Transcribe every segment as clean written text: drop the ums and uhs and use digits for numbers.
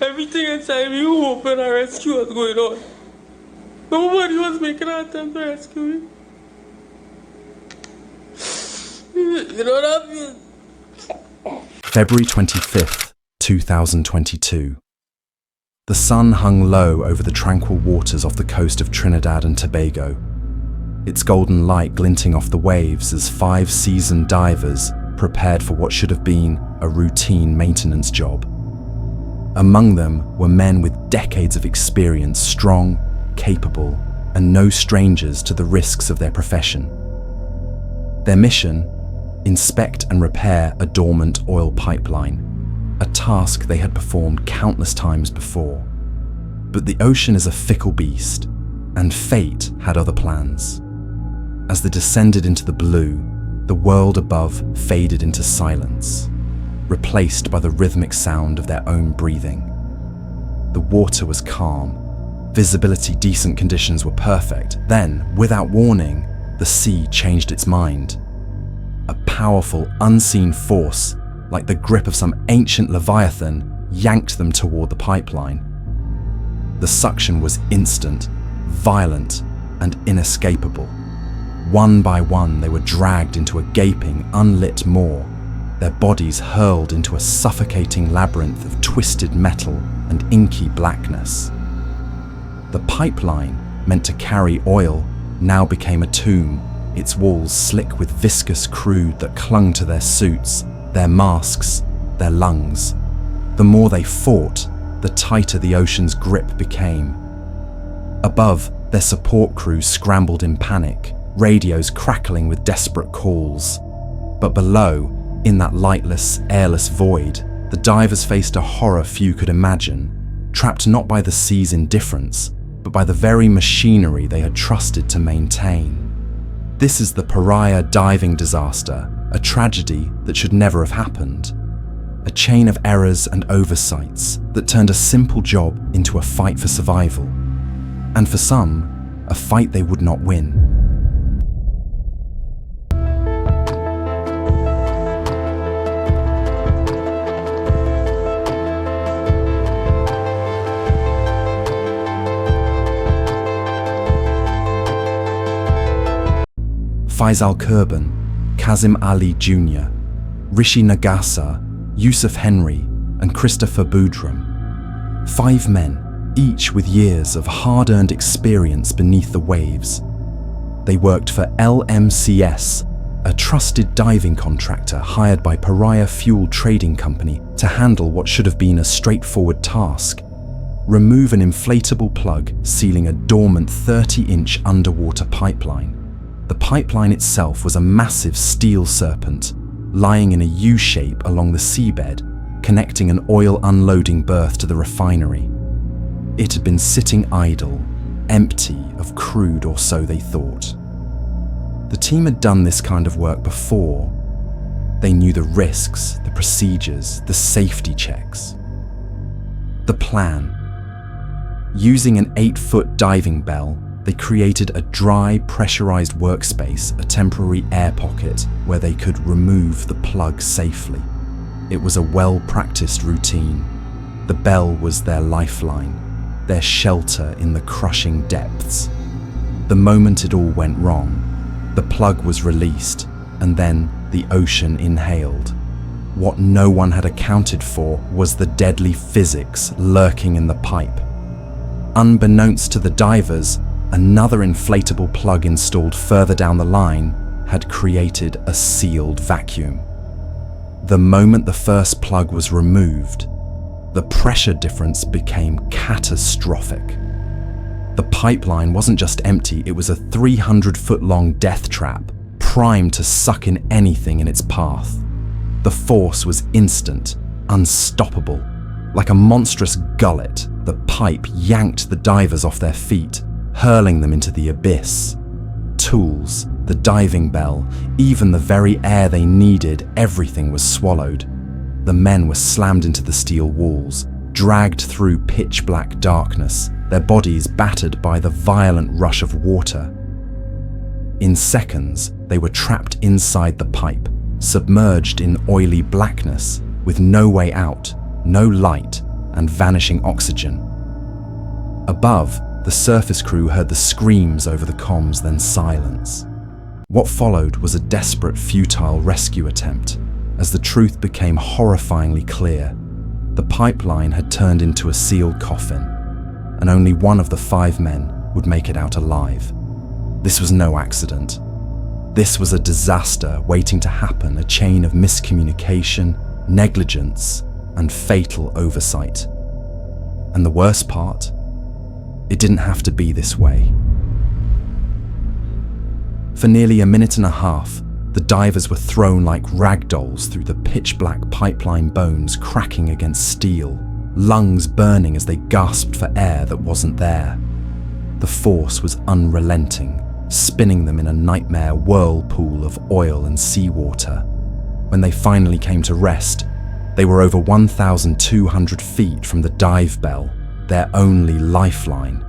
Everything inside me open and rescue was going on. Nobody was making an attempt to rescue me. You know what I mean? February 25th, 2022. The sun hung low over the tranquil waters off the coast of Trinidad and Tobago, its golden light glinting off the waves as 5 seasoned divers prepared for what should have been a routine maintenance job. Among them were men with decades of experience, strong, capable, and no strangers to the risks of their profession. Their mission? Inspect and repair a dormant oil pipeline, a task they had performed countless times before. But the ocean is a fickle beast, and fate had other plans. As they descended into the blue, the world above faded into silence, replaced by the rhythmic sound of their own breathing. The water was calm, visibility, decent conditions were perfect. Then, without warning, the sea changed its mind. A powerful, unseen force, like the grip of some ancient leviathan, yanked them toward the pipeline. The suction was instant, violent, and inescapable. One by one, they were dragged into a gaping, unlit maw, their bodies hurled into a suffocating labyrinth of twisted metal and inky blackness. The pipeline, meant to carry oil, now became a tomb, its walls slick with viscous crude that clung to their suits, their masks, their lungs. The more they fought, the tighter the ocean's grip became. Above, their support crews scrambled in panic, radios crackling with desperate calls. But below, in that lightless, airless void, the divers faced a horror few could imagine, trapped not by the sea's indifference, but by the very machinery they had trusted to maintain. This is the Paria diving disaster, a tragedy that should never have happened. A chain of errors and oversights that turned a simple job into a fight for survival. And for some, a fight they would not win. Faisal Kurban, Kazim Ali Jr., Rishi Nagasa, Yusuf Henry, and Christopher Boudram. 5 men, each with years of hard-earned experience beneath the waves. They worked for LMCS, a trusted diving contractor hired by Paria Fuel Trading Company to handle what should have been a straightforward task: remove an inflatable plug sealing a dormant 30-inch underwater pipeline. The pipeline itself was a massive steel serpent, lying in a U-shape along the seabed, connecting an oil unloading berth to the refinery. It had been sitting idle, empty of crude, or so they thought. The team had done this kind of work before. They knew the risks, the procedures, the safety checks. The plan. Using an 8-foot diving bell, they created a dry, pressurized workspace, a temporary air pocket where they could remove the plug safely. It was a well-practiced routine. The bell was their lifeline, their shelter in the crushing depths. The moment it all went wrong, the plug was released, and then the ocean inhaled. What no one had accounted for was the deadly physics lurking in the pipe. Unbeknownst to the divers, another inflatable plug installed further down the line had created a sealed vacuum. The moment the first plug was removed, the pressure difference became catastrophic. The pipeline wasn't just empty, it was a 300-foot-long death trap, primed to suck in anything in its path. The force was instant, unstoppable. Like a monstrous gullet, the pipe yanked the divers off their feet, hurling them into the abyss. Tools, the diving bell, even the very air they needed, everything was swallowed. The men were slammed into the steel walls, dragged through pitch-black darkness, their bodies battered by the violent rush of water. In seconds, they were trapped inside the pipe, submerged in oily blackness, with no way out, no light, and vanishing oxygen. Above, the surface crew heard the screams over the comms, then silence. What followed was a desperate, futile rescue attempt. As the truth became horrifyingly clear, the pipeline had turned into a sealed coffin, and only one of the 5 men would make it out alive. This was no accident. This was a disaster waiting to happen, a chain of miscommunication, negligence, and fatal oversight. And the worst part? It didn't have to be this way. For nearly a minute and a half, the divers were thrown like rag dolls through the pitch-black pipeline, bones cracking against steel, lungs burning as they gasped for air that wasn't there. The force was unrelenting, spinning them in a nightmare whirlpool of oil and seawater. When they finally came to rest, they were over 1,200 feet from the dive bell, their only lifeline.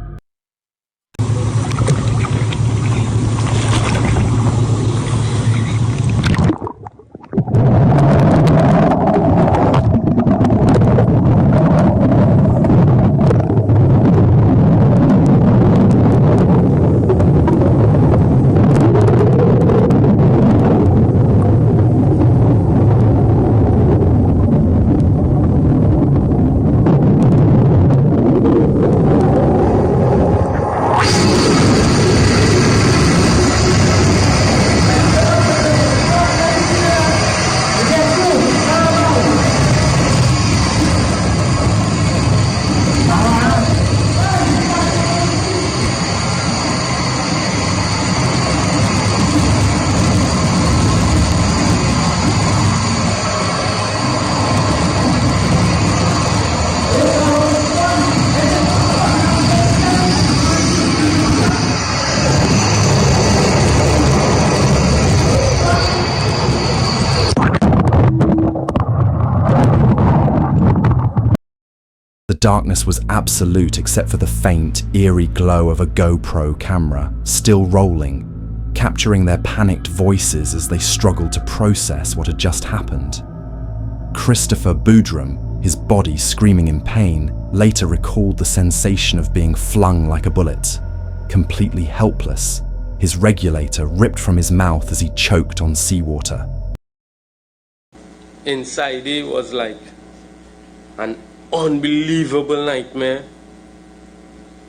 The darkness was absolute except for the faint, eerie glow of a GoPro camera, still rolling, capturing their panicked voices as they struggled to process what had just happened. Christopher Boudrum, his body screaming in pain, later recalled the sensation of being flung like a bullet. Completely helpless, his regulator ripped from his mouth as he choked on seawater. Inside it was like an unbelievable nightmare.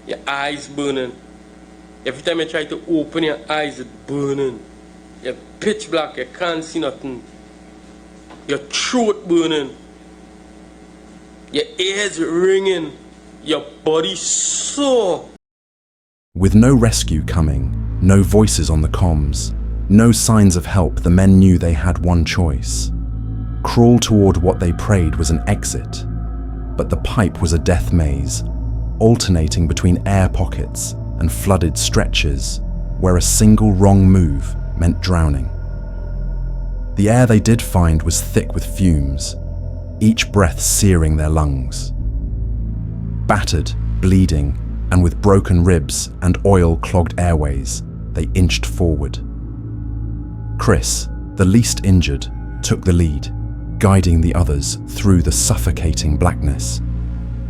Your eyes burning. Every time you try to open your eyes, it's burning. You're pitch black, you can't see nothing. Your throat burning. Your ears ringing. Your body sore. With no rescue coming, no voices on the comms, no signs of help, the men knew they had one choice. Crawl toward what they prayed was an exit. But the pipe was a death maze, alternating between air pockets and flooded stretches where a single wrong move meant drowning. The air they did find was thick with fumes, each breath searing their lungs. Battered, bleeding, and with broken ribs and oil-clogged airways, they inched forward. Chris, the least injured, took the lead, guiding the others through the suffocating blackness.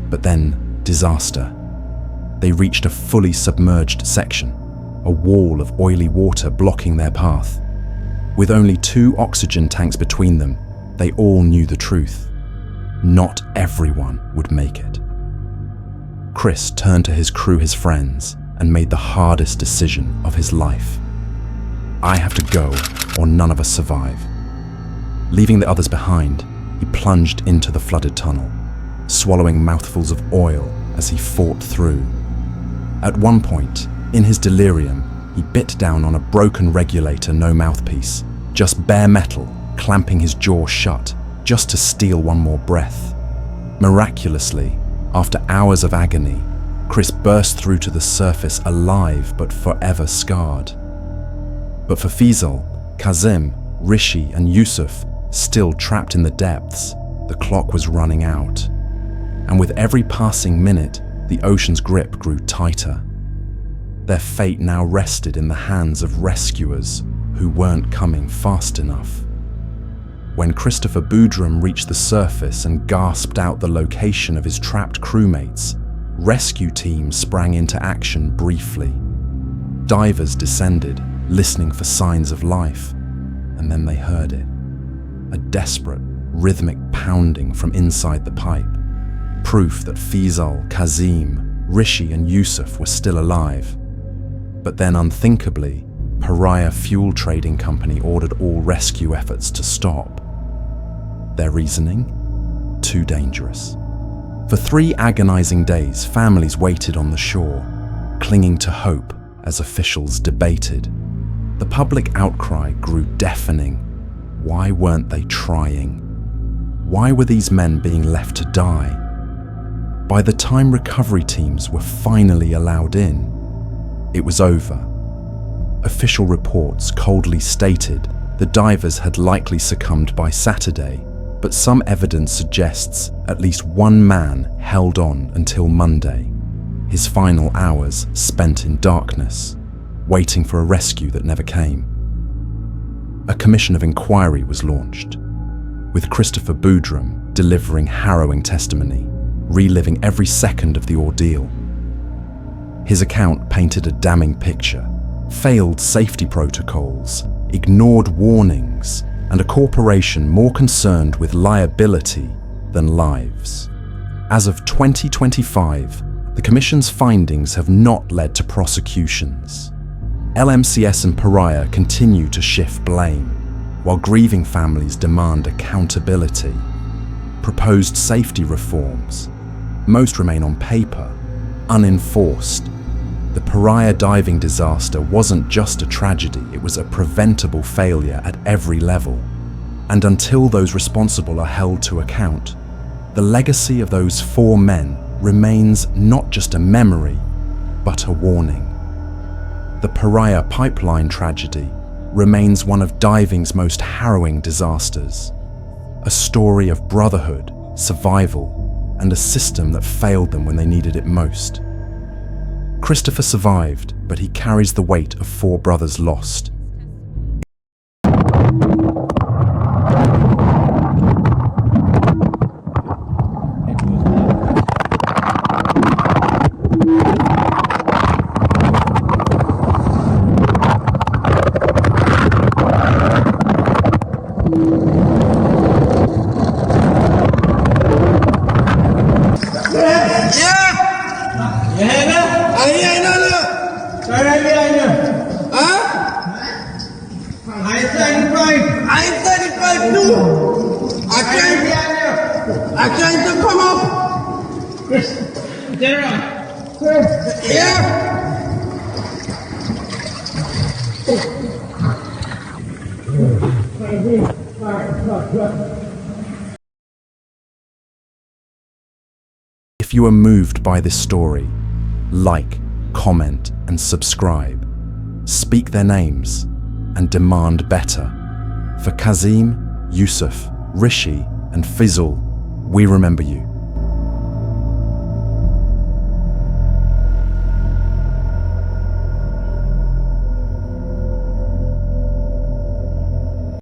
But then, disaster. They reached a fully submerged section, a wall of oily water blocking their path. With only 2 oxygen tanks between them, they all knew the truth. Not everyone would make it. Chris turned to his crew, his friends, and made the hardest decision of his life. I have to go, or none of us survive. Leaving the others behind, he plunged into the flooded tunnel, swallowing mouthfuls of oil as he fought through. At one point, in his delirium, he bit down on a broken regulator, no mouthpiece, just bare metal, clamping his jaw shut, just to steal one more breath. Miraculously, after hours of agony, Chris burst through to the surface alive but forever scarred. But for Faisal, Kazim, Rishi and Yusuf, still trapped in the depths, the clock was running out. And with every passing minute, the ocean's grip grew tighter. Their fate now rested in the hands of rescuers who weren't coming fast enough. When Christopher Boudrum reached the surface and gasped out the location of his trapped crewmates, rescue teams sprang into action briefly. Divers descended, listening for signs of life, and then they heard it. A desperate, rhythmic pounding from inside the pipe. Proof that Faisal, Kazim, Rishi and Yusuf were still alive. But then unthinkably, Paria Fuel Trading Company ordered all rescue efforts to stop. Their reasoning? Too dangerous. For 3 agonizing days, families waited on the shore, clinging to hope as officials debated. The public outcry grew deafening. Why weren't they trying? Why were these men being left to die? By the time recovery teams were finally allowed in, it was over. Official reports coldly stated the divers had likely succumbed by Saturday, but some evidence suggests at least one man held on until Monday, his final hours spent in darkness, waiting for a rescue that never came. A commission of inquiry was launched, with Christopher Boudrum delivering harrowing testimony, reliving every second of the ordeal. His account painted a damning picture: failed safety protocols, ignored warnings, and a corporation more concerned with liability than lives. As of 2025, the Commission's findings have not led to prosecutions. LMCS and Paria continue to shift blame, while grieving families demand accountability. Proposed safety reforms, most remain on paper, unenforced. The Paria diving disaster wasn't just a tragedy, it was a preventable failure at every level. And until those responsible are held to account, the legacy of those 4 men remains not just a memory, but a warning. The Paria pipeline tragedy remains one of diving's most harrowing disasters. A story of brotherhood, survival, and a system that failed them when they needed it most. Christopher survived, but he carries the weight of 4 brothers lost. I'm trying to come up. General. Yeah. If you are moved by this story, like, comment, and subscribe. Speak their names and demand better. For Kazim, Yusuf, Rishi, and Faisal, we remember you.